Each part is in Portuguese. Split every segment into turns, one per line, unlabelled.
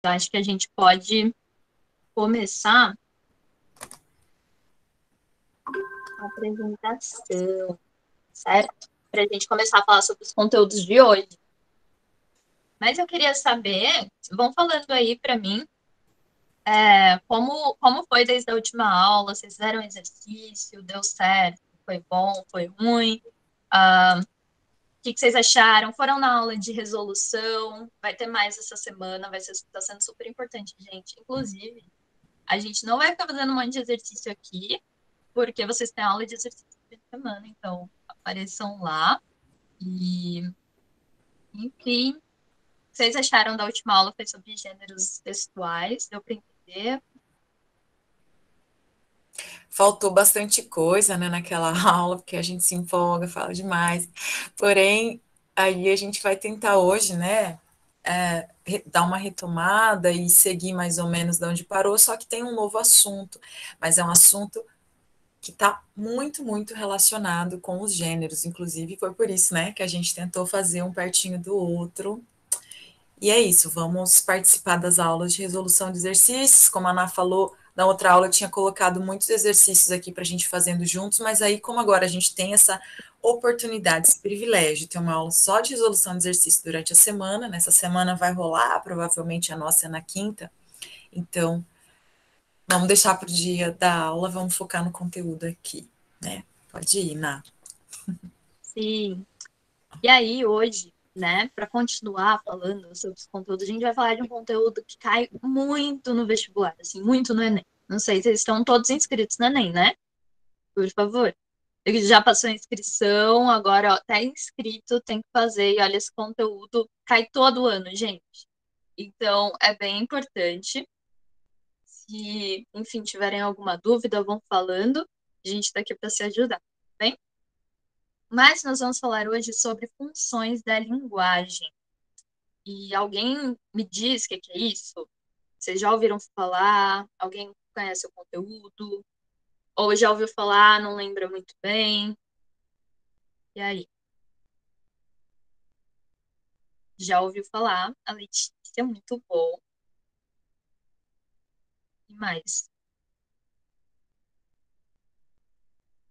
Eu acho que a gente pode começar a apresentação, certo? Para a gente começar a falar sobre os conteúdos de hoje. Mas eu queria saber, vão falando aí para mim, como foi desde a última aula, vocês fizeram exercício, deu certo, foi bom, foi ruim, o que vocês acharam? Foram na aula de resolução, vai ter mais essa semana, tá sendo super importante, gente. Inclusive, a gente não vai ficar fazendo um monte de exercício aqui, porque vocês têm aula de exercício de semana, então apareçam lá. E, enfim, o que vocês acharam da última aula? Foi sobre gêneros textuais, deu para entender?
Faltou bastante coisa, né, naquela aula, porque a gente se empolga, fala demais. Porém, aí a gente vai tentar hoje, né, dar uma retomada e seguir mais ou menos de onde parou, só que tem um novo assunto, mas é um assunto que está muito, muito relacionado com os gêneros, inclusive foi por isso, né, que a gente tentou fazer um pertinho do outro. E é isso, vamos participar das aulas de resolução de exercícios. Como a Ana falou, na outra aula eu tinha colocado muitos exercícios aqui para a gente fazendo juntos, mas aí, como agora a gente tem essa oportunidade, esse privilégio de ter uma aula só de resolução de exercício durante a semana, nessa semana vai rolar, provavelmente a nossa é na quinta, então vamos deixar para o dia da aula, vamos focar no conteúdo aqui, né? Pode ir, Ná.
Sim. E aí, hoje, né, para continuar falando sobre os conteúdos, a gente vai falar de um conteúdo que cai muito no vestibular, assim, muito no Enem. Não sei se vocês estão todos inscritos no Enem, né? Por favor. Ele já passou a inscrição, agora, ó, tá inscrito, tem que fazer. E olha, esse conteúdo cai todo ano, gente. Então, é bem importante. Se, enfim, tiverem alguma dúvida, vão falando. A gente está aqui para se ajudar, tá bem? Mas nós vamos falar hoje sobre funções da linguagem. E alguém me diz o que é isso? Vocês já ouviram falar? Alguém conhece o conteúdo? Ou já ouviu falar, não lembra muito bem? E aí? Já ouviu falar? A Letícia, muito bom. E mais?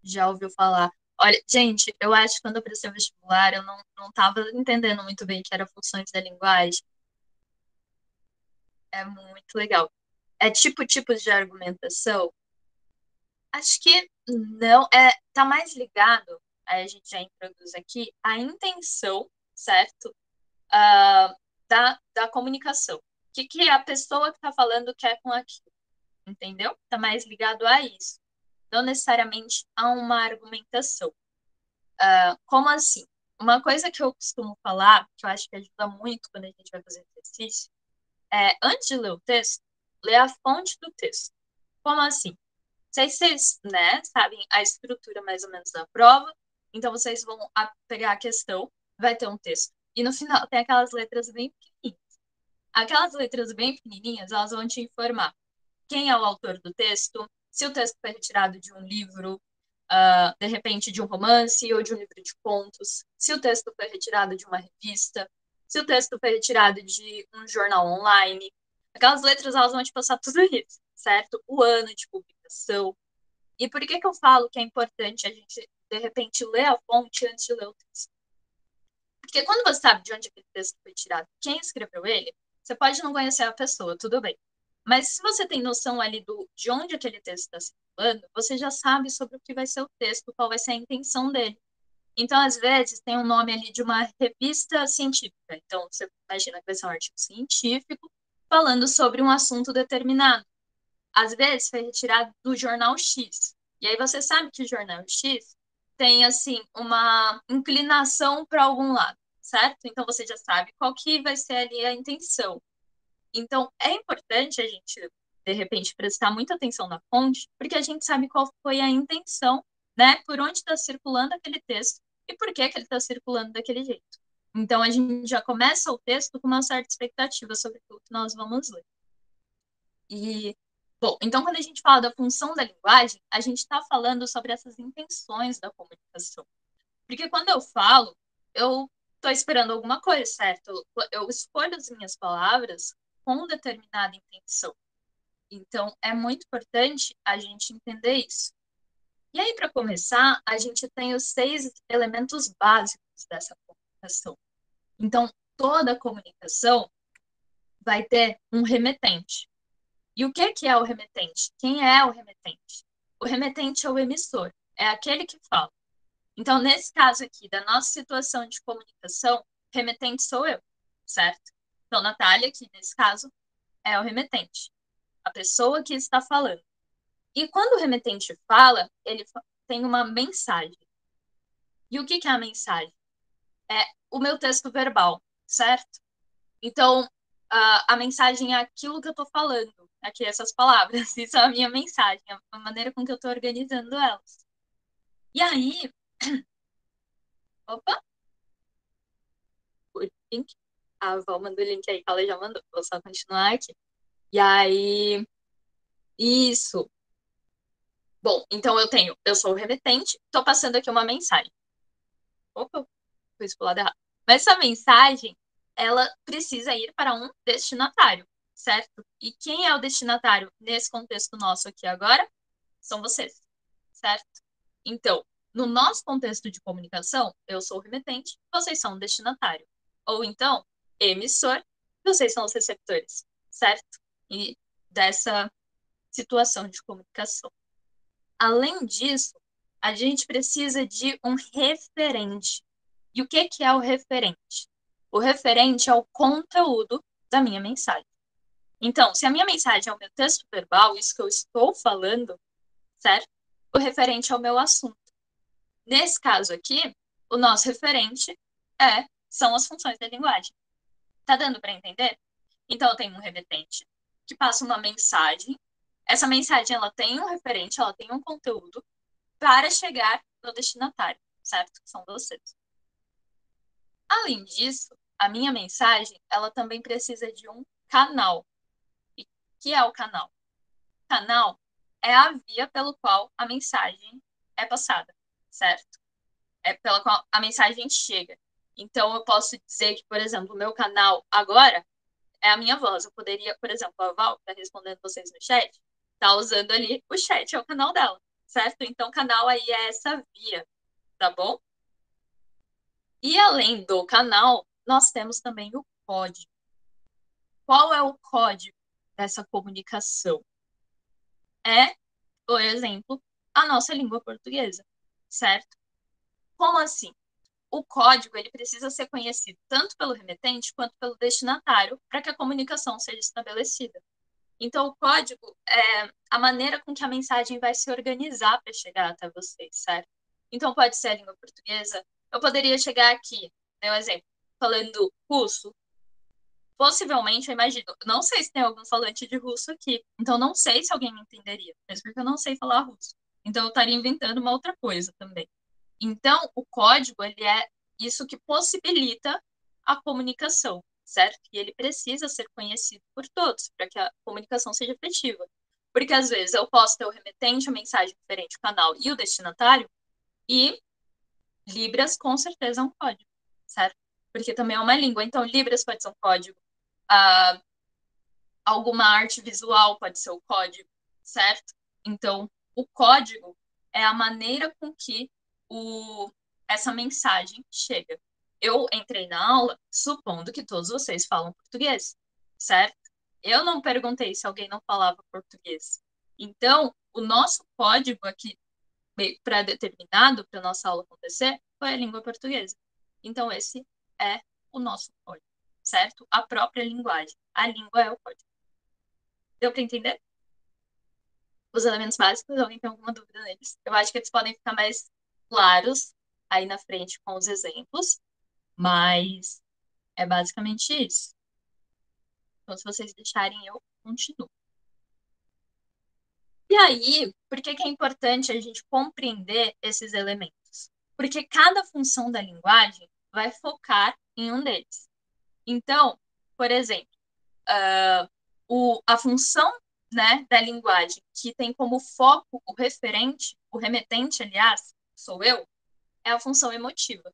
Já ouviu falar? Olha, gente, eu acho que quando eu prestei o vestibular, eu não estava entendendo muito bem o que eram funções da linguagem. É muito legal. É tipo tipos de argumentação? Acho que não. Tá mais ligado, aí a gente já introduz aqui, a intenção, certo? Da comunicação. O que a pessoa que está falando quer com aquilo, entendeu? Tá mais ligado a isso. Não necessariamente a uma argumentação. Como assim? Uma coisa que eu costumo falar, que eu acho que ajuda muito quando a gente vai fazer exercício, antes de ler o texto, ler a fonte do texto. Como assim? Não sei se vocês, né, sabem a estrutura mais ou menos da prova, então vocês vão pegar a questão, vai ter um texto, e no final tem aquelas letras bem pequenininhas. Aquelas letras bem pequenininhas, elas vão te informar quem é o autor do texto, se o texto foi retirado de um livro, de repente de um romance ou de um livro de contos, se o texto foi retirado de uma revista, se o texto foi retirado de um jornal online. Aquelas letras elas vão te passar tudo isso, certo? O ano de publicação. E por que eu falo que é importante a gente, de repente, ler a fonte antes de ler o texto? Porque quando você sabe de onde aquele texto foi tirado, quem escreveu ele, você pode não conhecer a pessoa, tudo bem. Mas se você tem noção ali de onde aquele texto está circulando, você já sabe sobre o que vai ser o texto, qual vai ser a intenção dele. Então, às vezes, tem um nome ali de uma revista científica. Então, você imagina que vai ser um artigo científico falando sobre um assunto determinado. Às vezes, foi retirado do jornal X. E aí você sabe que o jornal X tem, assim, uma inclinação para algum lado, certo? Então, você já sabe qual que vai ser ali a intenção. Então, é importante a gente, de repente, prestar muita atenção na fonte, porque a gente sabe qual foi a intenção, né? Por onde está circulando aquele texto e por que ele está circulando daquele jeito. Então, a gente já começa o texto com uma certa expectativa sobre o que nós vamos ler. E, bom, então, quando a gente fala da função da linguagem, a gente está falando sobre essas intenções da comunicação. Porque quando eu falo, eu estou esperando alguma coisa, certo? Eu escolho as minhas palavras com determinada intenção. Então, é muito importante a gente entender isso. E aí, para começar, a gente tem os 6 elementos básicos dessa comunicação. Então, toda comunicação vai ter um remetente. E o que é o remetente? Quem é o remetente? O remetente é o emissor, é aquele que fala. Então, nesse caso aqui, da nossa situação de comunicação, remetente sou eu, certo? Então, Natália, aqui nesse caso, é o remetente, a pessoa que está falando. E quando o remetente fala, ele tem uma mensagem. E o que é a mensagem? É o meu texto verbal, certo? Então, a mensagem é aquilo que eu estou falando, aqui essas palavras, isso é a minha mensagem, a maneira com que eu estou organizando elas. E aí, opa, o link, a Val mandou o link aí, ela já mandou, vou só continuar aqui. E aí, isso. Bom, então eu sou o remetente, estou passando aqui uma mensagem. Opa, fui pro lado errado. Mas essa mensagem, ela precisa ir para um destinatário, certo? E quem é o destinatário nesse contexto nosso aqui agora? São vocês, certo? Então, no nosso contexto de comunicação, eu sou o remetente, vocês são o destinatário. Ou então, emissor, vocês são os receptores, certo? E dessa situação de comunicação. Além disso, a gente precisa de um referente. E o que é o referente? O referente é o conteúdo da minha mensagem. Então, se a minha mensagem é o meu texto verbal, isso que eu estou falando, certo? O referente é o meu assunto. Nesse caso aqui, o nosso referente são as funções da linguagem. Tá dando para entender? Então, eu tenho um remetente que passa uma mensagem. Essa mensagem ela tem um referente, ela tem um conteúdo para chegar no destinatário, certo? Que são vocês. Além disso, a minha mensagem, ela também precisa de um canal. E que é o canal? O canal é a via pelo qual a mensagem é passada, certo? É pela qual a mensagem chega. Então, eu posso dizer que, por exemplo, o meu canal agora é a minha voz. Eu poderia, por exemplo, a Val, que está respondendo vocês no chat, tá usando ali o chat, é o canal dela, certo? Então, o canal aí é essa via, tá bom? E além do canal, nós temos também o código. Qual é o código dessa comunicação? É, por exemplo, a nossa língua portuguesa, certo? Como assim? O código ele precisa ser conhecido tanto pelo remetente quanto pelo destinatário para que a comunicação seja estabelecida. Então, o código é a maneira com que a mensagem vai se organizar para chegar até vocês, certo? Então, pode ser a língua portuguesa. Eu poderia chegar aqui, dei um exemplo, falando russo. Possivelmente, eu imagino, não sei se tem algum falante de russo aqui, então não sei se alguém me entenderia, mesmo porque eu não sei falar russo. Então, eu estaria inventando uma outra coisa também. Então, o código, ele é isso que possibilita a comunicação, certo? E ele precisa ser conhecido por todos, para que a comunicação seja efetiva. Porque, às vezes, eu posso ter o remetente, a mensagem diferente, o canal e o destinatário, e Libras, com certeza, é um código, certo? Porque também é uma língua. Então, Libras pode ser um código. Ah, alguma arte visual pode ser o código, certo? Então, o código é a maneira com que essa mensagem chega. Eu entrei na aula supondo que todos vocês falam português, certo? Eu não perguntei se alguém não falava português. Então, o nosso código aqui, pré-determinado para a nossa aula acontecer, foi a língua portuguesa. Então, esse é o nosso código, certo? A própria linguagem. A língua é o código. Deu para entender? Os elementos básicos, alguém tem alguma dúvida neles? Eu acho que eles podem ficar mais claros aí na frente com os exemplos, mas é basicamente isso. Então, se vocês deixarem, eu continuo. E aí, por que é importante a gente compreender esses elementos? Porque cada função da linguagem vai focar em um deles. Então, por exemplo, a função, né, da linguagem que tem como foco o referente, o remetente, aliás, sou eu, é a função emotiva.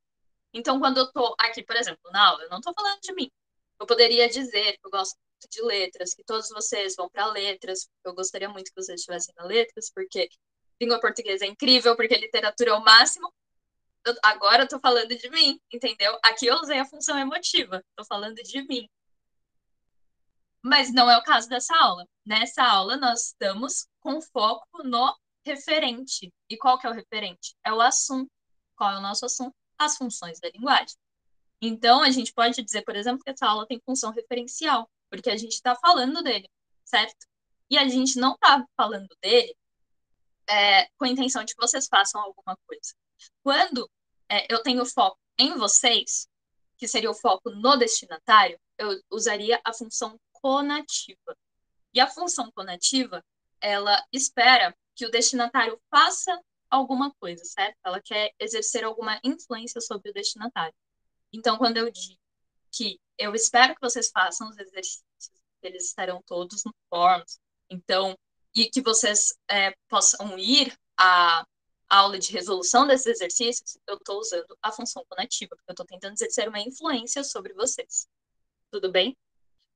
Então, quando eu estou aqui, por exemplo, na aula, eu não estou falando de mim. Eu poderia dizer que eu gosto departamento de letras, que todos vocês vão para letras. Eu gostaria muito que vocês estivessem na letras, porque língua portuguesa é incrível, porque literatura é o máximo. Agora eu tô falando de mim, entendeu? Aqui eu usei a função emotiva, tô falando de mim. Mas não é o caso dessa aula. Nessa aula, nós estamos com foco no referente. E qual que é o referente? É o assunto. Qual é o nosso assunto? As funções da linguagem. Então, a gente pode dizer, por exemplo, que essa aula tem função referencial, porque a gente está falando dele, certo? E a gente não está falando dele com a intenção de que vocês façam alguma coisa. Quando eu tenho foco em vocês, que seria o foco no destinatário, eu usaria a função conativa. E a função conativa, ela espera que o destinatário faça alguma coisa, certo? Ela quer exercer alguma influência sobre o destinatário. Então, quando eu digo que eu espero que vocês façam os exercícios, eles estarão todos no Forms, então, e que vocês possam ir à aula de resolução desses exercícios, eu estou usando a função conativa, porque eu estou tentando exercer uma influência sobre vocês. Tudo bem?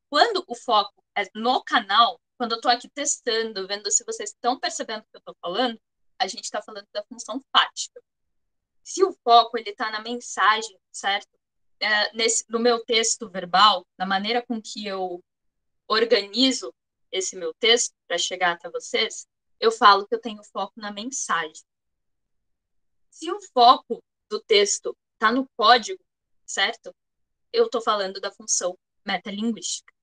Quando o foco é no canal, quando eu estou aqui testando, vendo se vocês estão percebendo o que eu estou falando, a gente está falando da função fática. Se o foco ele está na mensagem, certo? No meu texto verbal, na maneira com que eu organizo esse meu texto para chegar até vocês, eu falo que eu tenho foco na mensagem. Se o foco do texto está no código, certo? Eu estou falando da função metalinguística.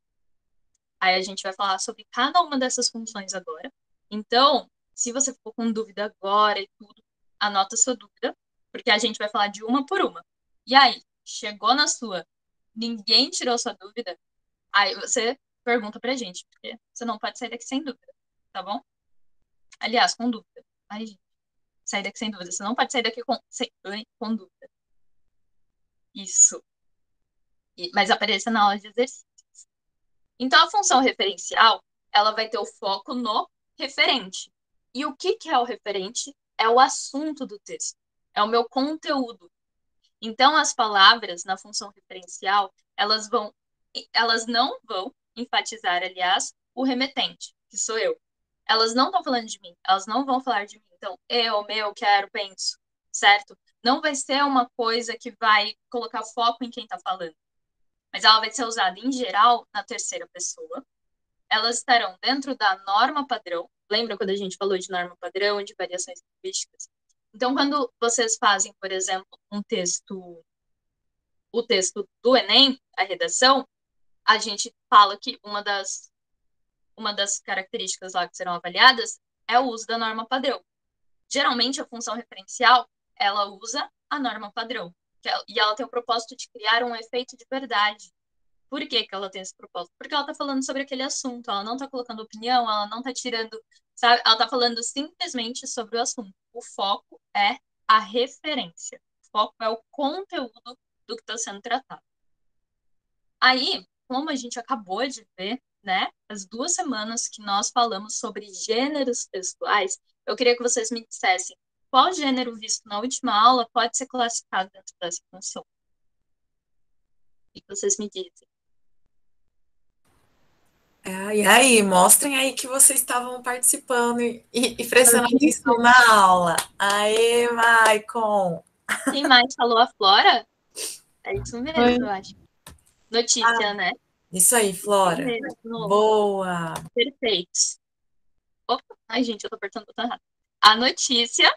Aí a gente vai falar sobre cada uma dessas funções agora. Então, se você ficou com dúvida agora e tudo, anota sua dúvida, porque a gente vai falar de uma por uma. E aí, chegou na sua, ninguém tirou sua dúvida, aí você pergunta pra gente, porque você não pode sair daqui sem dúvida, tá bom? Aliás, com dúvida. Ai, gente, sair daqui sem dúvida. Você não pode sair daqui com dúvida. Isso. Mas apareça na aula de exercício. Então, a função referencial, ela vai ter o foco no referente. E o que é o referente? É o assunto do texto. É o meu conteúdo. Então, as palavras na função referencial, elas não vão enfatizar, aliás, o remetente, que sou eu. Elas não estão falando de mim, elas não vão falar de mim. Então, eu, meu, quero, penso, certo? Não vai ser uma coisa que vai colocar foco em quem está falando, mas ela vai ser usada em geral na terceira pessoa. Elas estarão dentro da norma padrão. Lembra quando a gente falou de norma padrão, de variações linguísticas? Então, quando vocês fazem, por exemplo, o texto do Enem, a redação, a gente fala que uma das características lá que serão avaliadas é o uso da norma padrão. Geralmente, a função referencial, ela usa a norma padrão, e ela tem o propósito de criar um efeito de verdade. Por que ela tem esse propósito? Porque ela está falando sobre aquele assunto, ela não está colocando opinião, ela não está tirando, sabe? Ela está falando simplesmente sobre o assunto. O foco é a referência. O foco é o conteúdo do que está sendo tratado. Aí, como a gente acabou de ver, né, as 2 semanas que nós falamos sobre gêneros textuais, eu queria que vocês me dissessem qual gênero visto na última aula pode ser classificado dentro dessa função. E que vocês me dizem.
E aí, mostrem aí que vocês estavam participando e prestando atenção na aula. Aê, Maicon!
Quem mais falou? A Flora? É isso mesmo, eu acho. Notícia, né?
Isso aí, Flora. Boa!
Perfeito. Opa, ai, gente, eu tô apertando o botão errado. A notícia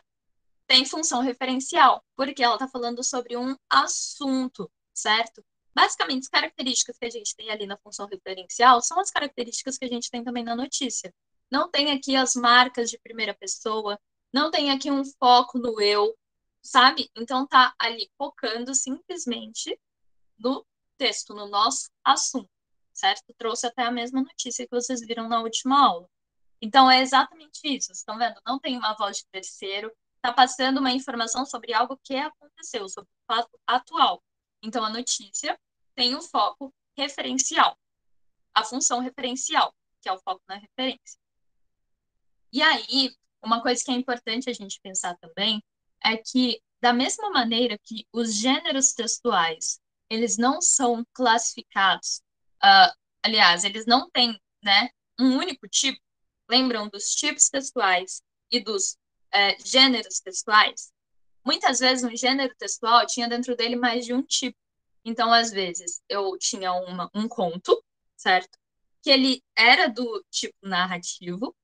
tem função referencial, porque ela tá falando sobre um assunto, certo? Basicamente, as características que a gente tem ali na função referencial são as características que a gente tem também na notícia. Não tem aqui as marcas de primeira pessoa, não tem aqui um foco no eu, sabe? Então tá ali focando simplesmente no texto, no nosso assunto, certo? Trouxe até a mesma notícia que vocês viram na última aula. Então é exatamente isso, vocês estão vendo? Não tem uma voz de terceiro, está passando uma informação sobre algo que aconteceu, sobre o fato atual. Então a notícia tem o foco referencial, a função referencial, que é o foco na referência. E aí, uma coisa que é importante a gente pensar também é que, da mesma maneira que os gêneros textuais, eles não são classificados aliás, eles não têm, né, um único tipo. Lembram dos tipos textuais e dos gêneros textuais? Muitas vezes um gênero textual tinha dentro dele mais de um tipo. Então, às vezes, eu tinha um conto, certo? Que ele era do tipo narrativo,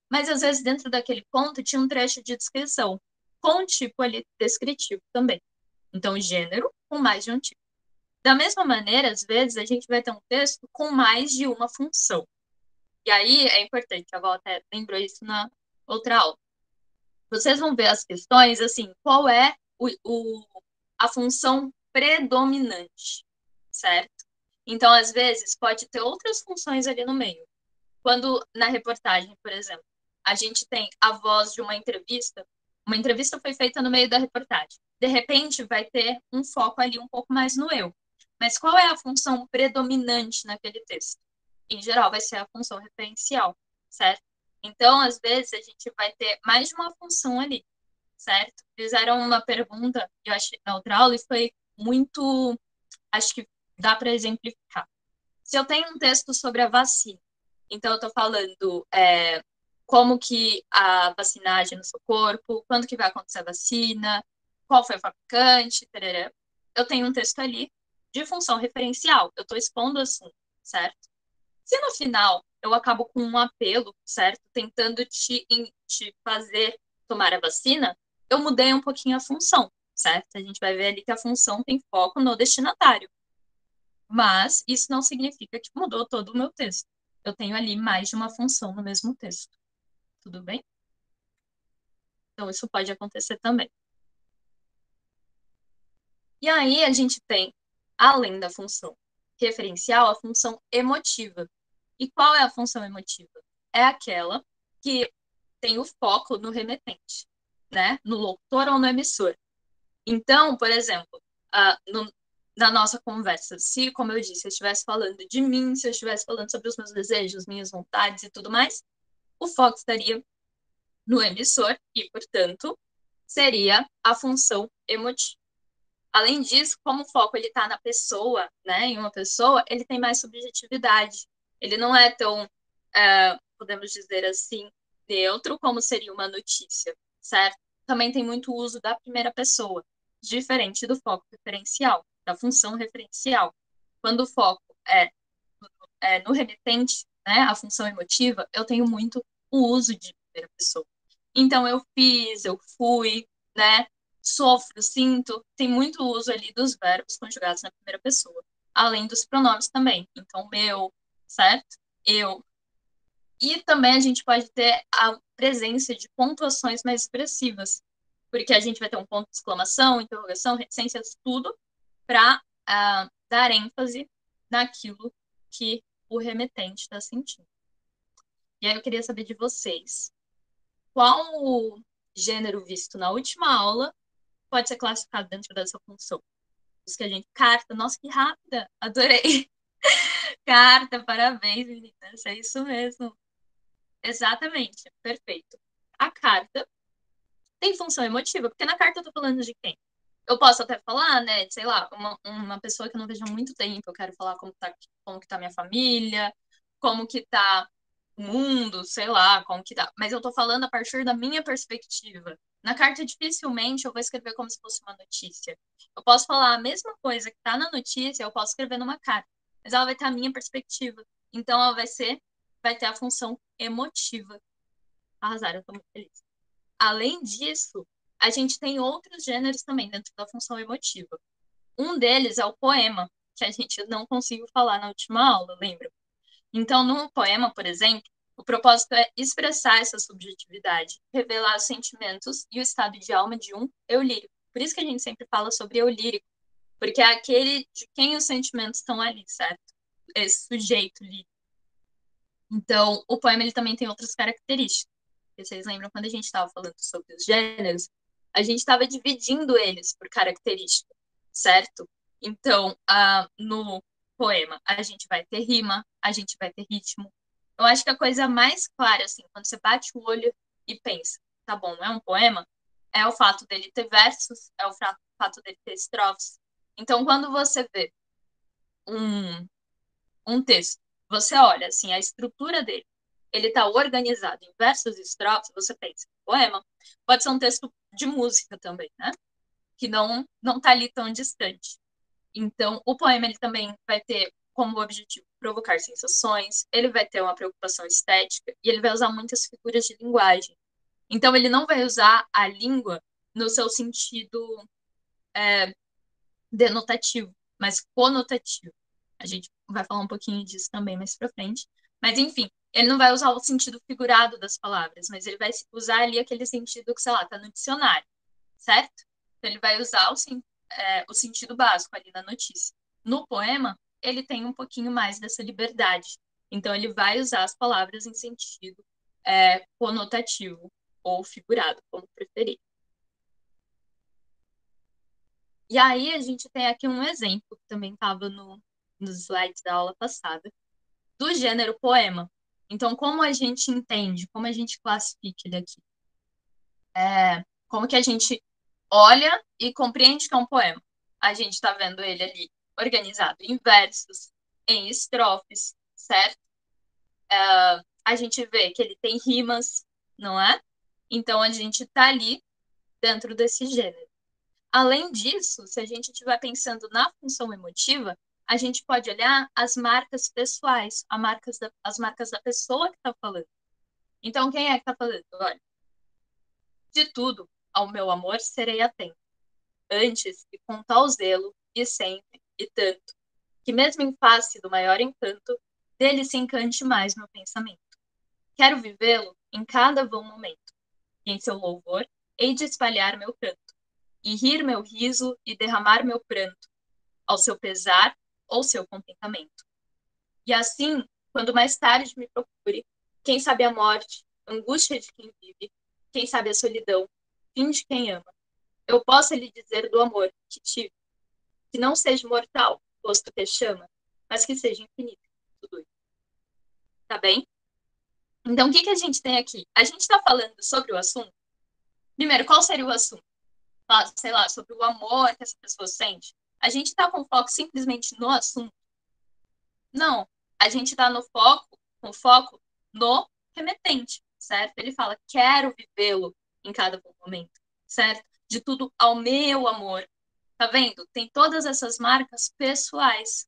mas às vezes dentro daquele conto tinha um trecho de descrição, com um tipo ali descritivo também. Então, gênero com mais de um tipo. Da mesma maneira, às vezes, a gente vai ter um texto com mais de uma função. E aí é importante, a Val até lembrou isso na outra aula. Vocês vão ver as questões, assim, qual é a função predominante, certo? Então, às vezes, pode ter outras funções ali no meio. Quando, na reportagem, por exemplo, a gente tem a voz de uma entrevista foi feita no meio da reportagem. De repente, vai ter um foco ali um pouco mais no eu. Mas qual é a função predominante naquele texto? Em geral, vai ser a função referencial, certo? Então, às vezes, a gente vai ter mais de uma função ali, certo? Fizeram uma pergunta, eu acho, na outra aula, e foi muito. Acho que dá para exemplificar. Se eu tenho um texto sobre a vacina, então eu estou falando como que a vacina age no seu corpo, quando que vai acontecer a vacina, qual foi o fabricante, tarará. Eu tenho um texto ali de função referencial, eu estou expondo o assunto, certo? Se no final eu acabo com um apelo, certo? Tentando te fazer tomar a vacina, eu mudei um pouquinho a função, certo? A gente vai ver ali que a função tem foco no destinatário. Mas isso não significa que mudou todo o meu texto. Eu tenho ali mais de uma função no mesmo texto. Tudo bem? Então, isso pode acontecer também. E aí, a gente tem, além da função referencial, a função emotiva. E qual é a função emotiva? É aquela que tem o foco no remetente, né? No locutor ou no emissor. Então, por exemplo, na nossa conversa, se, como eu disse, eu estivesse falando de mim, se eu estivesse falando sobre os meus desejos, minhas vontades e tudo mais, o foco estaria no emissor e, portanto, seria a função emotiva. Além disso, como o foco ele está na pessoa, né, em uma pessoa, ele tem mais subjetividade. Ele não é tão, podemos dizer assim, neutro como seria uma notícia, certo? Também tem muito uso da primeira pessoa, diferente do foco referencial, da função referencial. Quando o foco é no remetente, né, a função emotiva, eu tenho muito o uso de primeira pessoa. Então, eu fiz, eu fui, né? Sofro, sinto, tem muito uso ali dos verbos conjugados na primeira pessoa, além dos pronomes também. Então, meu, certo? Eu. E também a gente pode ter a presença de pontuações mais expressivas, porque a gente vai ter um ponto de exclamação, interrogação, reticências, tudo para dar ênfase naquilo que o remetente está sentindo. E aí eu queria saber de vocês, qual o gênero visto na última aula pode ser classificado dentro dessa função? Os que a gente... Carta, nossa, que rápida! Adorei! Carta, parabéns, meninas, é isso mesmo. Exatamente, perfeito. A carta tem função emotiva, porque na carta eu tô falando de quem? Eu posso até falar, né, sei lá, uma pessoa que eu não vejo há muito tempo, eu quero falar como que tá minha família, como que tá o mundo, sei lá, como que tá. Mas eu tô falando a partir da minha perspectiva. Na carta, dificilmente eu vou escrever como se fosse uma notícia. Eu posso falar a mesma coisa que tá na notícia, eu posso escrever numa carta, mas ela vai ter a minha perspectiva. Então ela vai ter a função emotiva. Arrasaram, eu tô muito feliz. Além disso, a gente tem outros gêneros também dentro da função emotiva. Um deles é o poema, que a gente não conseguiu falar na última aula, lembra? Então, no poema, por exemplo, o propósito é expressar essa subjetividade, revelar os sentimentos e o estado de alma de um eu lírico. Por isso que a gente sempre fala sobre eu lírico, porque é aquele de quem os sentimentos estão ali, certo? Esse sujeito lírico. Então, o poema ele também tem outras características. Vocês lembram quando a gente estava falando sobre os gêneros? A gente estava dividindo eles por característica, certo? Então, no poema, a gente vai ter rima, a gente vai ter ritmo. Eu acho que a coisa mais clara, assim, quando você bate o olho e pensa, tá bom, é um poema, é o fato dele ter versos, é o fato dele ter estrofes. Então, quando você vê um, um texto, você olha assim, a estrutura dele, ele está organizado em versos e estrofes, você pensa, poema, pode ser um texto de música também, né? Que não está ali tão distante. Então, o poema ele também vai ter como objetivo provocar sensações, ele vai ter uma preocupação estética e ele vai usar muitas figuras de linguagem. Então, ele não vai usar a língua no seu sentido denotativo, mas conotativo. A gente vai falar um pouquinho disso também mais para frente. Mas, enfim, ele não vai usar o sentido figurado das palavras, mas ele vai usar ali aquele sentido que, sei lá, está no dicionário, certo? Então, ele vai usar o sentido básico ali na notícia. No poema, ele tem um pouquinho mais dessa liberdade. Então, ele vai usar as palavras em sentido conotativo ou figurado, como preferir. E aí a gente tem aqui um exemplo, que também estava nos slides da aula passada, do gênero poema. Então, como a gente entende, como a gente classifica ele aqui? Como que a gente olha e compreende que é um poema? A gente está vendo ele ali organizado em versos, em estrofes, certo? A gente vê que ele tem rimas, não é? Então, a gente está ali dentro desse gênero. Além disso, se a gente estiver pensando na função emotiva, a gente pode olhar as marcas pessoais, as marcas da pessoa que está falando. Então, quem é que está falando? Olha, de tudo, ao meu amor serei atento, antes que com tal zelo, e sempre, e tanto, que mesmo em face do maior encanto, dele se encante mais meu pensamento. Quero vivê-lo em cada vão momento, e em seu louvor hei de espalhar meu canto, e rir meu riso e derramar meu pranto, ao seu pesar ou seu contentamento. E assim, quando mais tarde me procure, quem sabe a morte, angústia de quem vive, quem sabe a solidão, fim de quem ama, eu possa lhe dizer do amor que tive, que não seja mortal, posto que chama, mas que seja infinito, tudo isso. Tá bem? Então, o que a gente tem aqui? A gente está falando sobre o assunto. Primeiro, qual seria o assunto? Sei lá, sobre o amor que essa pessoa sente. A gente está com foco simplesmente no assunto? Não. A gente está com foco no remetente, certo? Ele fala, quero vivê-lo em cada momento, certo? De tudo ao meu amor. Tá vendo? Tem todas essas marcas pessoais.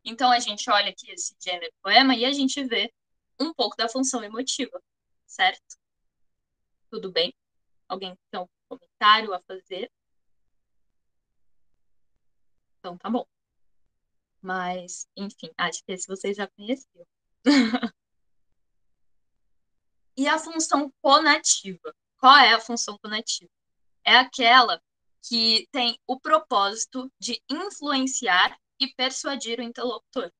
Então, a gente olha aqui esse gênero poema e a gente vê um pouco da função emotiva, certo? Tudo bem? Alguém tem algum comentário a fazer? Então, tá bom. Mas, enfim, acho que esse vocês já conheciam. E a função conativa? Qual é a função conativa? É aquela que tem o propósito de influenciar e persuadir o interlocutor.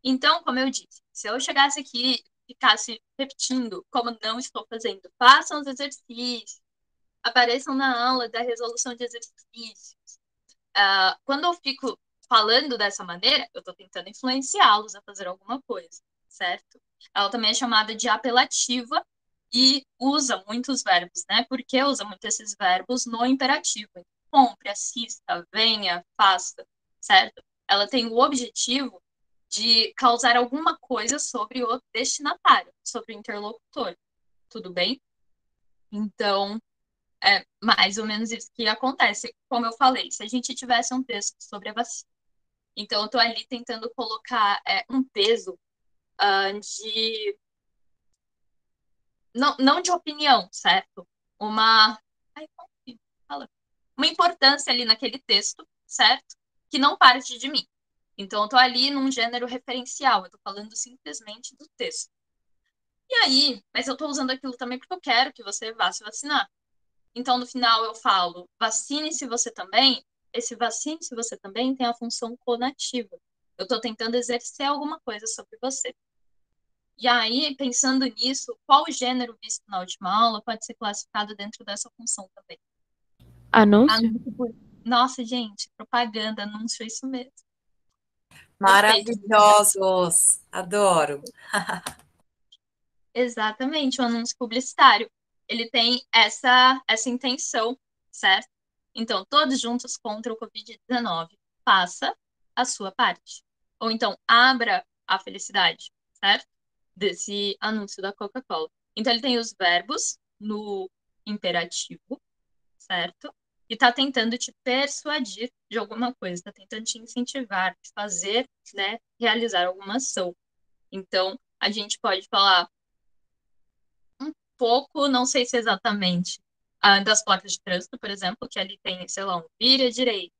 Então, como eu disse, se eu chegasse aqui e ficasse repetindo, como não estou fazendo, façam os exercícios, apareçam na aula da resolução de exercícios. Quando eu fico falando dessa maneira, eu estou tentando influenciá-los a fazer alguma coisa, certo? Ela também é chamada de apelativa e usa muitos verbos, né? Porque usa muito esses verbos no imperativo. Compre, assista, venha, faça, certo? Ela tem o objetivo de causar alguma coisa sobre o destinatário, sobre o interlocutor. Tudo bem? Então, é mais ou menos isso que acontece. Como eu falei, se a gente tivesse um texto sobre a vacina, então eu estou ali tentando colocar um peso de. Não de opinião, certo? Uma. Ai, como que fala? Uma importância ali naquele texto, certo? Que não parte de mim. Então, eu estou ali num gênero referencial, eu estou falando simplesmente do texto. E aí, mas eu estou usando aquilo também porque eu quero que você vá se vacinar. Então, no final, eu falo, vacine-se você também. Esse vacine-se você também tem a função conativa. Eu estou tentando exercer alguma coisa sobre você. E aí, pensando nisso, qual gênero visto na última aula pode ser classificado dentro dessa função também?
Anúncio?
Nossa, gente, propaganda, anúncio, é isso mesmo. Perfeito.
Maravilhosos, adoro.
Exatamente, o anúncio publicitário. Ele tem essa intenção, certo? Então, todos juntos contra o Covid-19. Faça a sua parte. Ou então, abra a felicidade, certo? Desse anúncio da Coca-Cola. Então, ele tem os verbos no imperativo, certo? E está tentando te persuadir de alguma coisa, está tentando te incentivar, te fazer, né, realizar alguma ação. Então, a gente pode falar um pouco, não sei se exatamente, das placas de trânsito, por exemplo, que ali tem, sei lá, um vire à direita,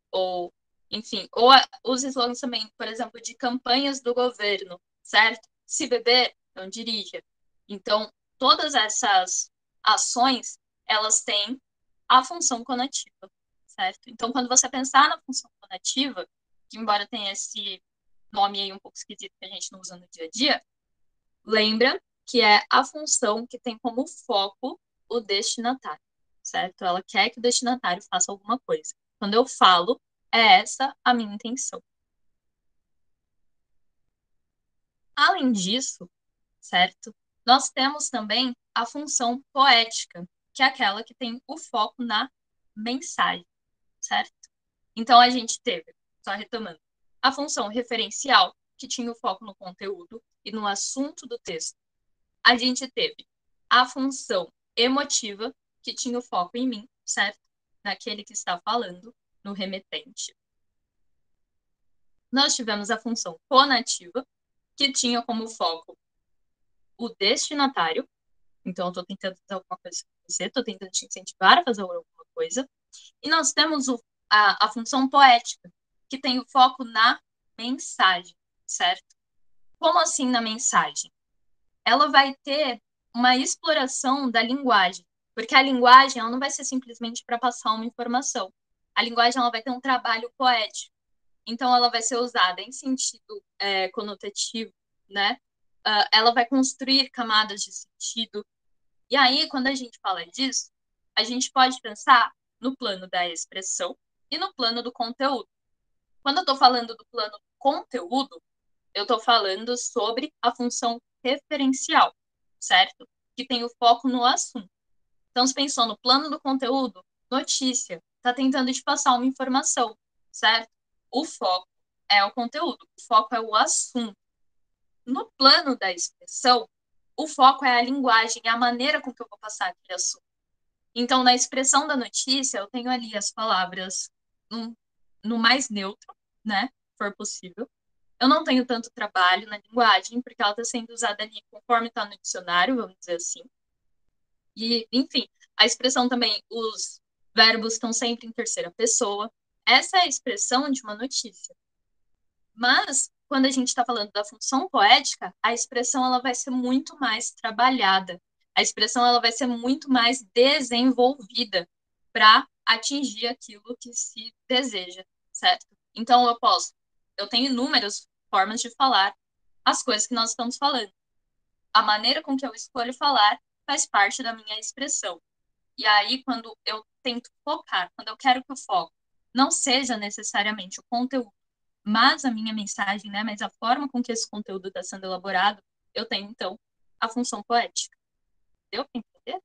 ou, enfim, ou os slogans também, por exemplo, de campanhas do governo, certo? Se beber, não dirija. Então, todas essas ações, elas têm a função conativa, certo? Então, quando você pensar na função conativa, que embora tenha esse nome aí um pouco esquisito que a gente não usa no dia a dia, lembra que é a função que tem como foco o destinatário, certo? Ela quer que o destinatário faça alguma coisa. Quando eu falo, é essa a minha intenção. Além disso, certo? Nós temos também a função poética, que é aquela que tem o foco na mensagem, certo? Então a gente teve, só retomando, a função referencial, que tinha o foco no conteúdo e no assunto do texto. A gente teve a função emotiva, que tinha o foco em mim, certo? Naquele que está falando, no remetente. Nós tivemos a função conativa, que tinha como foco o destinatário. Então, eu estou tentando fazer alguma coisa com você, estou tentando te incentivar a fazer alguma coisa. E nós temos a função poética, que tem o foco na mensagem, certo? Como assim na mensagem? Ela vai ter uma exploração da linguagem, porque a linguagem ela não vai ser simplesmente para passar uma informação. A linguagem ela vai ter um trabalho poético. Então, ela vai ser usada em sentido conotativo, né? Ela vai construir camadas de sentido. E aí, quando a gente fala disso, a gente pode pensar no plano da expressão e no plano do conteúdo. Quando eu estou falando do plano do conteúdo, eu estou falando sobre a função referencial, certo? Que tem o foco no assunto. Então, se pensou no plano do conteúdo, notícia, está tentando te passar uma informação, certo? O foco é o conteúdo, o foco é o assunto. No plano da expressão, o foco é a linguagem, é a maneira com que eu vou passar aquele assunto. Então, na expressão da notícia, eu tenho ali as palavras no mais neutro, né? Se for possível. Eu não tenho tanto trabalho na linguagem, porque ela está sendo usada ali conforme está no dicionário, vamos dizer assim. E, enfim, a expressão também, os verbos estão sempre em terceira pessoa. Essa é a expressão de uma notícia. Mas, quando a gente está falando da função poética, a expressão ela vai ser muito mais trabalhada. A expressão ela vai ser muito mais desenvolvida para atingir aquilo que se deseja, certo? Então, eu tenho inúmeras formas de falar as coisas que nós estamos falando. A maneira com que eu escolho falar faz parte da minha expressão. E aí, quando eu tento focar, quando eu quero que o foco não seja necessariamente o conteúdo, mas a minha mensagem, né, mas a forma com que esse conteúdo está sendo elaborado, eu tenho, então, a função poética. Deu para entender?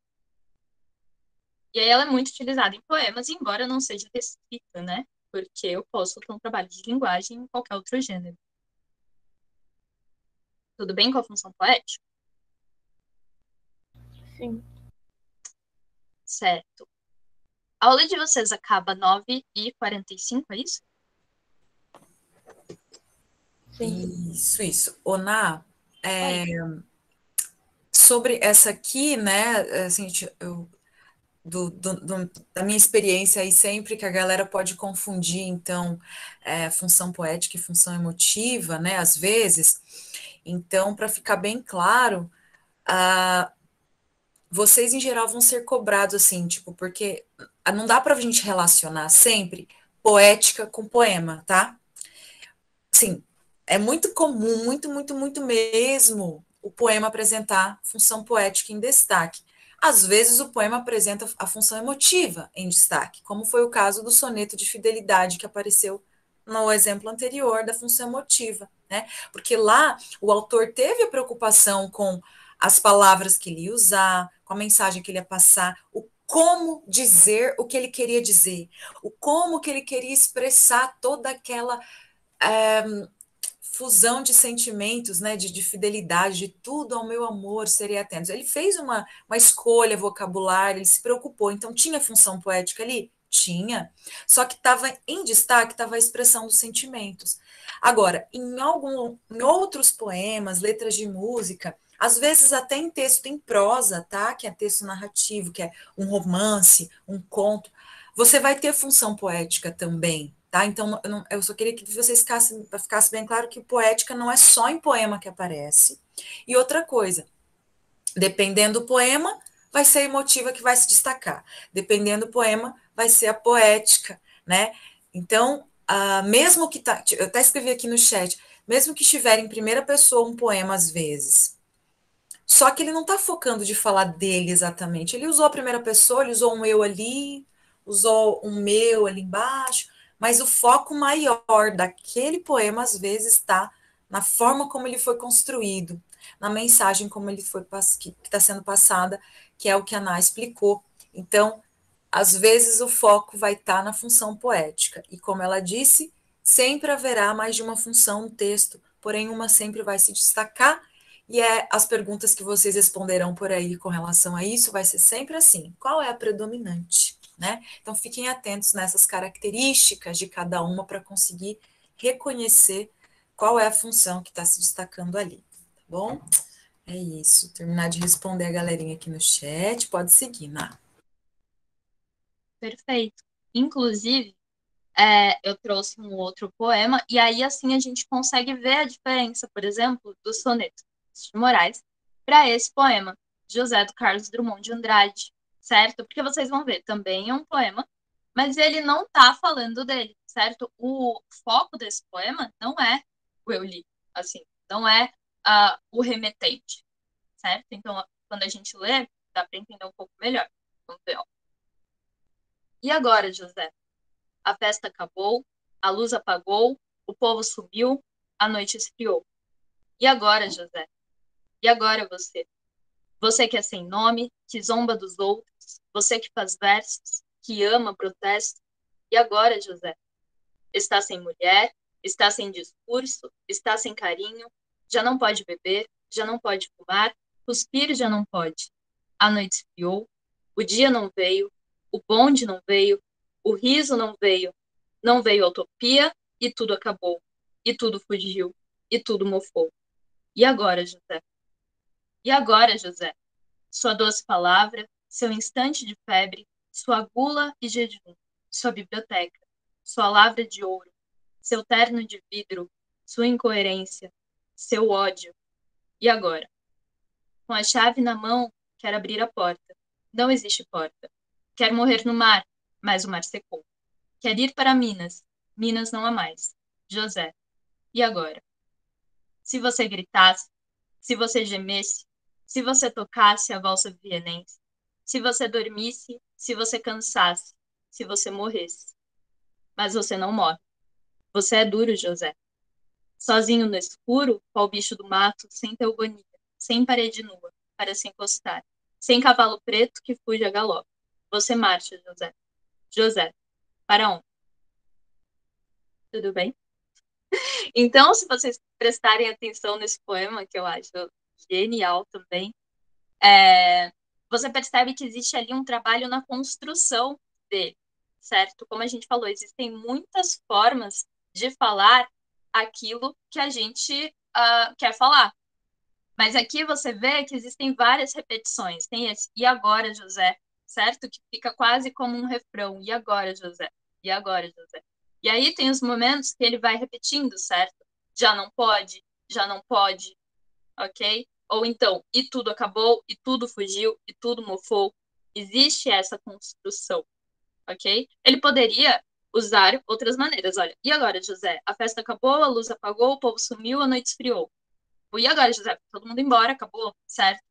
E aí ela é muito utilizada em poemas, embora não seja restrita, né? Porque eu posso ter um trabalho de linguagem em qualquer outro gênero. Tudo bem com a função poética?
Sim.
Certo. A aula de vocês acaba 9h45, é isso?
Sim.
Isso. Oná,
Oi.
sobre essa aqui, né, assim, da minha experiência aí, sempre que a galera pode confundir, então, função poética e função emotiva, né, às vezes. Então, para ficar bem claro, vocês em geral vão ser cobrados assim, tipo, porque não dá para a gente relacionar sempre poética com poema, tá? Sim, é muito comum, muito mesmo, o poema apresentar função poética em destaque. Às vezes o poema apresenta a função emotiva em destaque, como foi o caso do soneto de fidelidade que apareceu no exemplo anterior da função emotiva, né? Porque lá o autor teve a preocupação com as palavras que ele ia usar, com a mensagem que ele ia passar, o como dizer o que ele queria dizer, o como que ele queria expressar toda aquela fusão de sentimentos, né, de fidelidade, de tudo ao meu amor, serei atento. Ele fez uma escolha vocabulária, ele se preocupou. Então, tinha função poética ali? Tinha. Só que estava em destaque, estava a expressão dos sentimentos. Agora, em outros poemas, letras de música, às vezes até em texto em prosa, tá? Que é texto narrativo, que é um romance, um conto, você vai ter função poética também, tá? Então, eu só queria que vocês ficasse bem claro que poética não é só em poema que aparece. E outra coisa, dependendo do poema, vai ser a emotiva que vai se destacar. Dependendo do poema, vai ser a poética, né? Então, mesmo que eu até escrevi aqui no chat, mesmo que estiver em primeira pessoa um poema às vezes, só que ele não está focando de falar dele exatamente. Ele usou a primeira pessoa, ele usou um eu ali, usou um meu ali embaixo, mas o foco maior daquele poema, às vezes, está na forma como ele foi construído, na mensagem como ele foi que está sendo passada, que é o que a Ná explicou. Então, às vezes o foco vai estar na função poética. E como ela disse, sempre haverá mais de uma função no texto, porém uma sempre vai se destacar e as perguntas que vocês responderão por aí com relação a isso vai ser sempre assim: qual é a predominante? Né? Então fiquem atentos nessas características de cada uma para conseguir reconhecer qual é a função que está se destacando ali, tá bom? É isso. Terminar de responder a galerinha aqui no chat, pode seguir, Ná.
Perfeito. Inclusive, eu trouxe um outro poema, e aí assim a gente consegue ver a diferença, por exemplo, do soneto de Moraes para esse poema, José do Carlos Drummond de Andrade, certo? Porque vocês vão ver, também é um poema, mas ele não está falando dele, certo? O foco desse poema não é o eu li, assim, não é o remetente, certo? Então, quando a gente lê, dá para entender um pouco melhor. Vamos ver, ó. E agora, José? A festa acabou, a luz apagou, o povo sumiu, a noite esfriou. E agora, José? E agora você? Você que é sem nome, que zomba dos outros, você que faz versos, que ama protesto. E agora, José? Está sem mulher, está sem discurso, está sem carinho, já não pode beber, já não pode fumar, cuspir já não pode. A noite esfriou, o dia não veio, o bonde não veio, o riso não veio a utopia e tudo acabou, e tudo fugiu, e tudo mofou. E agora, José? E agora, José? Sua doce palavra, seu instante de febre, sua gula e jejum, sua biblioteca, sua lavra de ouro, seu terno de vidro, sua incoerência, seu ódio. E agora? Com a chave na mão, quer abrir a porta. Não existe porta. Quer morrer no mar, mas o mar secou. Quer ir para Minas. Minas não há mais. José. E agora? Se você gritasse, se você gemesse, se você tocasse a valsa vienense, se você dormisse, se você cansasse, se você morresse. Mas você não morre. Você é duro, José. Sozinho no escuro, qual bicho do mato, sem teogonia, sem parede nua, para se encostar, sem cavalo preto que fuja a galope. Você marcha, José. José, para onde? Tudo bem? Então, se vocês prestarem atenção nesse poema, que eu acho genial também, você percebe que existe ali um trabalho na construção dele, certo? Como a gente falou, existem muitas formas de falar aquilo que a gente quer falar. Mas aqui você vê que existem várias repetições. Tem esse e agora, José, certo? Que fica quase como um refrão. E agora, José? E agora, José? E aí tem os momentos que ele vai repetindo, certo? Já não pode, ok? Ou então, e tudo acabou, e tudo fugiu, e tudo mofou. Existe essa construção, ok? Ele poderia usar outras maneiras. Olha, e agora, José? A festa acabou, a luz apagou, o povo sumiu, a noite esfriou. E agora, José? Todo mundo embora, acabou, certo?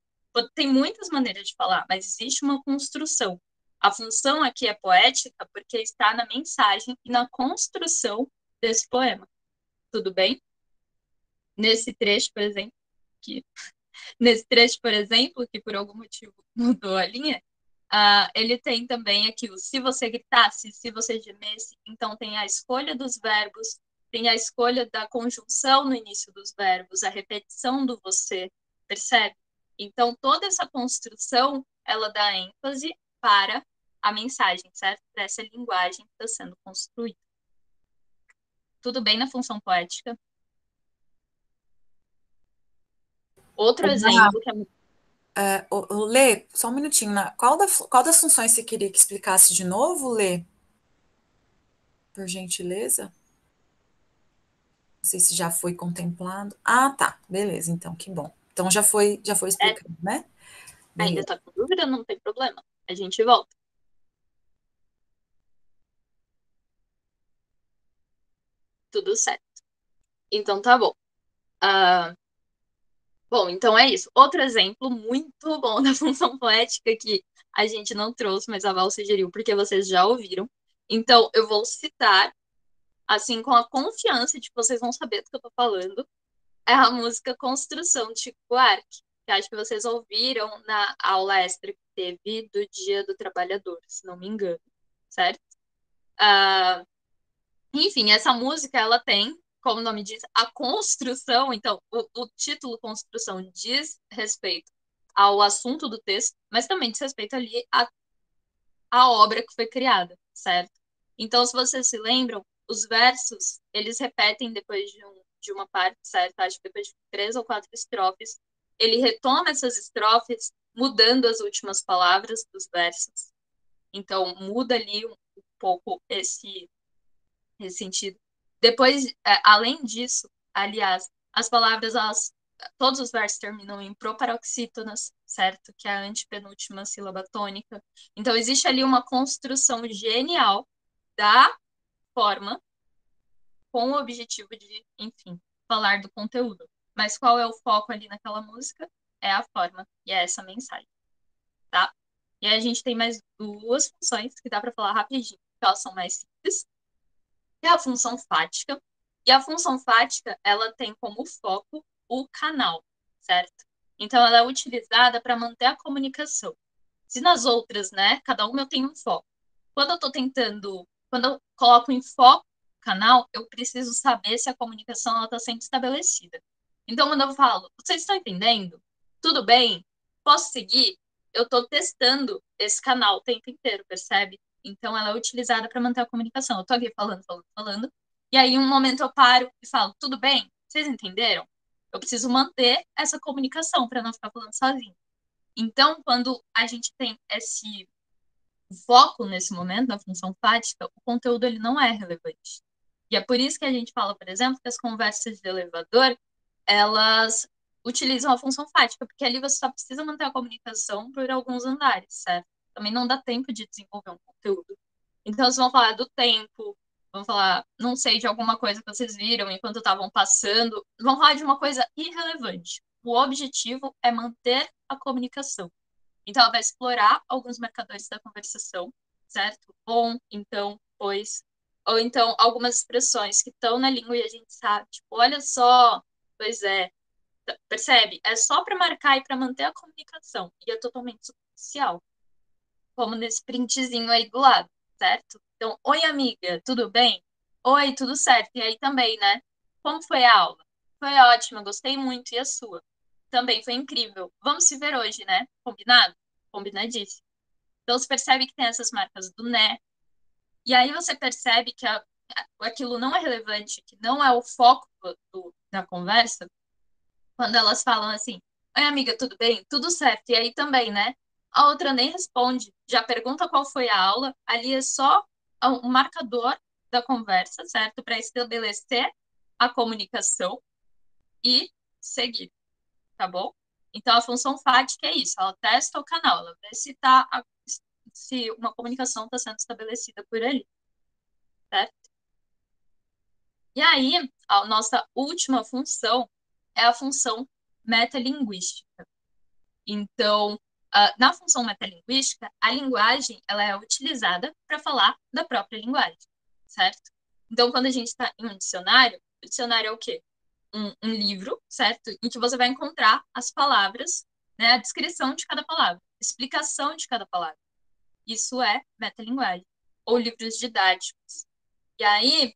Tem muitas maneiras de falar, mas existe uma construção. A função aqui é poética porque está na mensagem e na construção desse poema. Tudo bem? Nesse trecho, por exemplo, que por algum motivo mudou a linha, ele tem também aqui o se você gritasse, se você gemesse, então tem a escolha dos verbos tem a escolha da conjunção no início dos verbos, a repetição do você, percebe? Então, toda essa construção, ela dá ênfase para a mensagem, certo? Para essa linguagem que está sendo construída. Tudo bem na função poética? Outro exemplo que é...
Lê, só um minutinho. Qual das funções você queria que explicasse de novo, Lê? Por gentileza? Não sei se já foi contemplado. Ah, tá. Beleza, então, que bom. Então já foi explicado, né?
Ainda
Beleza.
está com dúvida? Não tem problema. A gente volta. Tudo certo. Então tá bom. Bom, então é isso. Outro exemplo muito bom da função poética que a gente não trouxe, mas a Val sugeriu, porque vocês já ouviram. Então, eu vou citar, assim, com a confiança de que vocês vão saber do que eu tô falando, é a música Construção de Chico Buarque, que acho que vocês ouviram na aula extra que teve do Dia do Trabalhador, se não me engano, certo? Enfim, essa música, ela tem, como o nome diz, a construção. Então, o título construção diz respeito ao assunto do texto, mas também diz respeito ali à obra que foi criada, certo? Então, se vocês se lembram, os versos, eles repetem depois de uma parte, certo? Acho que depois de 3 ou 4 estrofes, ele retoma essas estrofes, mudando as últimas palavras dos versos. Então, muda ali um pouco esse sentido. Depois, além disso, aliás, as palavras, todos os versos terminam em proparoxítonas, certo? Que é a antepenúltima sílaba tônica. Então, existe ali uma construção genial da forma com o objetivo de, enfim, falar do conteúdo. Mas qual é o foco ali naquela música? É a forma, e é essa mensagem, tá? E aí a gente tem mais 2 funções que dá para falar rapidinho, que elas são mais simples, que é a função fática. E a função fática, ela tem como foco o canal, certo? Então, ela é utilizada para manter a comunicação. Se nas outras, né, cada uma eu tenho um foco. Quando eu coloco em foco o canal, eu preciso saber se a comunicação está sendo estabelecida. Então, quando eu falo, vocês estão entendendo? Tudo bem? Posso seguir? Eu estou testando esse canal o tempo inteiro, percebe? Então, ela é utilizada para manter a comunicação. Eu estou aqui falando, e aí, em um momento, eu paro e falo: tudo bem? Vocês entenderam? Eu preciso manter essa comunicação para não ficar falando sozinho. Então, quando a gente tem esse foco nesse momento, na função fática, o conteúdo ele não é relevante. E é por isso que a gente fala, por exemplo, que as conversas de elevador, elas utilizam a função fática, porque ali você só precisa manter a comunicação por alguns andares, certo? Também não dá tempo de desenvolver um conteúdo. Então, vocês vão falar do tempo, vão falar, não sei, de alguma coisa que vocês viram enquanto estavam passando, vão falar de uma coisa irrelevante. O objetivo é manter a comunicação. Então, ela vai explorar alguns marcadores da conversação, certo? Bom, então, pois. Ou então, algumas expressões que estão na língua e a gente sabe, tipo, olha só, pois é. Percebe? É só para marcar e para manter a comunicação. E é totalmente superficial. Como nesse printzinho aí do lado, certo? Então, oi, amiga, tudo bem? Oi, tudo certo. E aí também, né? Como foi a aula? Foi ótima, gostei muito. E a sua? Também foi incrível. Vamos se ver hoje, né? Combinado? Combinadíssimo. Então, você percebe que tem essas marcas do né. E aí você percebe que aquilo não é relevante, que não é o foco da conversa, quando elas falam assim: oi, amiga, tudo bem? Tudo certo. E aí também, né? A outra nem responde, já pergunta qual foi a aula, ali é só um marcador da conversa, certo? Para estabelecer a comunicação e seguir, tá bom? Então, a função fática é isso, ela testa o canal, ela vê se uma comunicação está sendo estabelecida por ali, certo? E aí, a nossa última função é a função metalinguística. Então, na função metalinguística, a linguagem ela é utilizada para falar da própria linguagem, certo? Então, quando a gente está em um dicionário, o dicionário é o quê? Um livro, certo? Em que você vai encontrar as palavras, né, a descrição de cada palavra, explicação de cada palavra. Isso é metalinguagem, ou livros didáticos. E aí,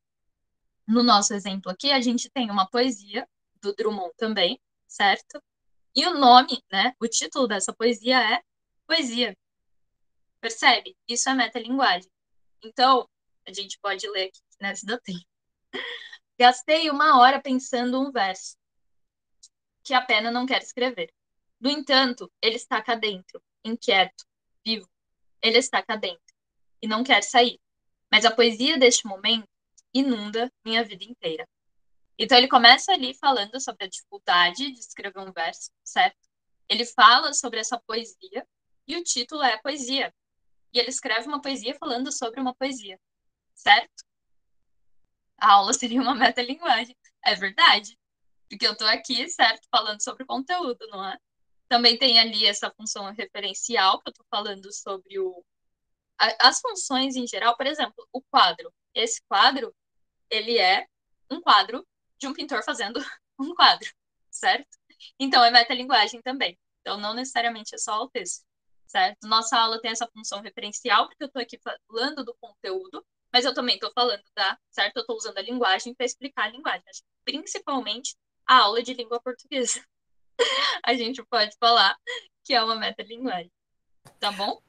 no nosso exemplo aqui, a gente tem uma poesia do Drummond também, certo? E o nome, né, o título dessa poesia é Poesia. Percebe? Isso é metalinguagem. Então, a gente pode ler aqui, né, se dá tempo. Gastei 1 hora pensando um verso que a pena não quer escrever. No entanto, ele está cá dentro, inquieto, vivo. Ele está cá dentro e não quer sair. Mas a poesia deste momento inunda minha vida inteira. Então ele começa ali falando sobre a dificuldade de escrever um verso, certo? Ele fala sobre essa poesia e o título é Poesia. E ele escreve uma poesia falando sobre uma poesia, certo? A aula seria uma metalinguagem. É verdade. Porque eu estou aqui, certo, falando sobre o conteúdo, não é? Também tem ali essa função referencial, que eu estou falando sobre as funções em geral. Por exemplo, o quadro. Esse quadro, ele é um quadro de um pintor fazendo um quadro, certo? Então, é metalinguagem também. Então, não necessariamente é só o texto, certo? Nossa aula tem essa função referencial, porque eu estou aqui falando do conteúdo, mas eu também estou falando certo? Eu estou usando a linguagem para explicar a linguagem, principalmente a aula de língua portuguesa. A gente pode falar que é uma metalinguagem, tá bom?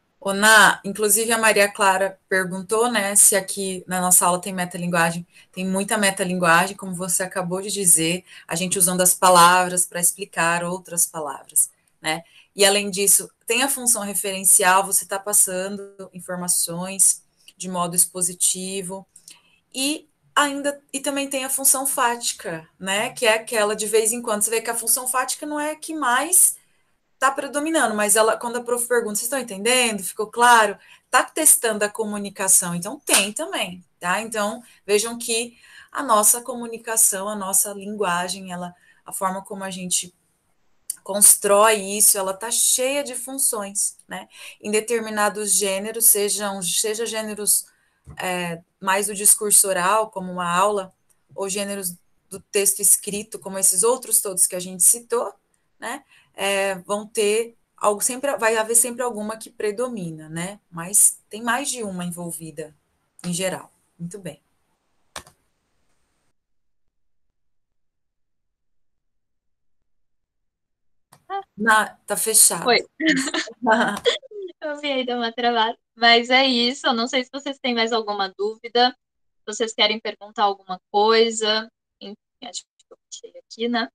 Inclusive a Maria Clara perguntou, né, se aqui na nossa aula tem metalinguagem. Tem muita metalinguagem, como você acabou de dizer, a gente usando as palavras para explicar outras palavras, né? E além disso, tem a função referencial, você está passando informações de modo expositivo, e também tem a função fática, né? Que é aquela de vez em quando você vê que a função fática não é a que mais está predominando, mas ela, quando a prof pergunta, vocês estão entendendo? Ficou claro? Está testando a comunicação, então tem também, tá? Então, vejam que a nossa comunicação, a nossa linguagem, a forma como a gente constrói isso, ela está cheia de funções, né? Em determinados gêneros, seja gêneros mais do discurso oral, como uma aula, ou gêneros do texto escrito, como esses outros todos que a gente citou, né? Vão ter algo, sempre vai haver sempre alguma que predomina, né? Mas tem mais de uma envolvida em geral. Muito bem. Tá fechado.
Foi. Eu vi aí, deu uma travada. Mas é isso. Eu não sei se vocês têm mais alguma dúvida. Se vocês querem perguntar alguma coisa. Enfim, acho que eu fechei aqui, né?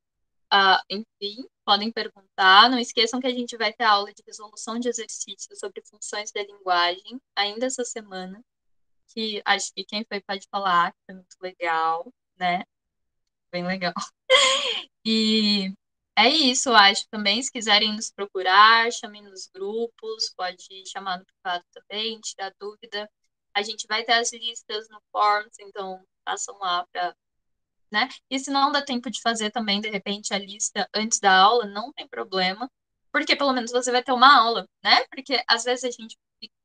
Enfim, podem perguntar. Não esqueçam que a gente vai ter aula de resolução de exercícios sobre funções da linguagem ainda essa semana. Que acho que quem foi pode falar, que foi muito legal, né? Bem legal. E é isso, eu acho também. Se quiserem nos procurar, chamem nos grupos, pode chamar no privado também, tirar dúvida. A gente vai ter as listas no Forms, então passam lá para, né? E se não dá tempo de fazer também, de repente, a lista antes da aula, não tem problema, porque pelo menos você vai ter uma aula, né? Porque às vezes a gente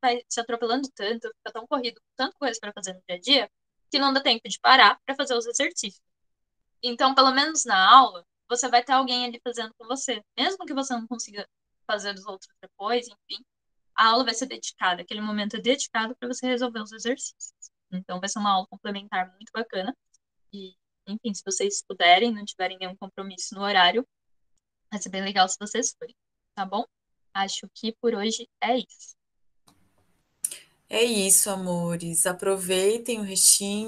vai se atropelando tanto, fica tão corrido, com tanta coisa para fazer no dia a dia, que não dá tempo de parar para fazer os exercícios. Então, pelo menos na aula, você vai ter alguém ali fazendo com você. Mesmo que você não consiga fazer os outros depois, enfim, a aula vai ser dedicada. Aquele momento é dedicado para você resolver os exercícios. Então, vai ser uma aula complementar muito bacana. E, enfim, se vocês puderem, não tiverem nenhum compromisso no horário, vai ser bem legal se vocês forem. Tá bom? Acho que por hoje é isso.
É isso, amores. Aproveitem o restinho.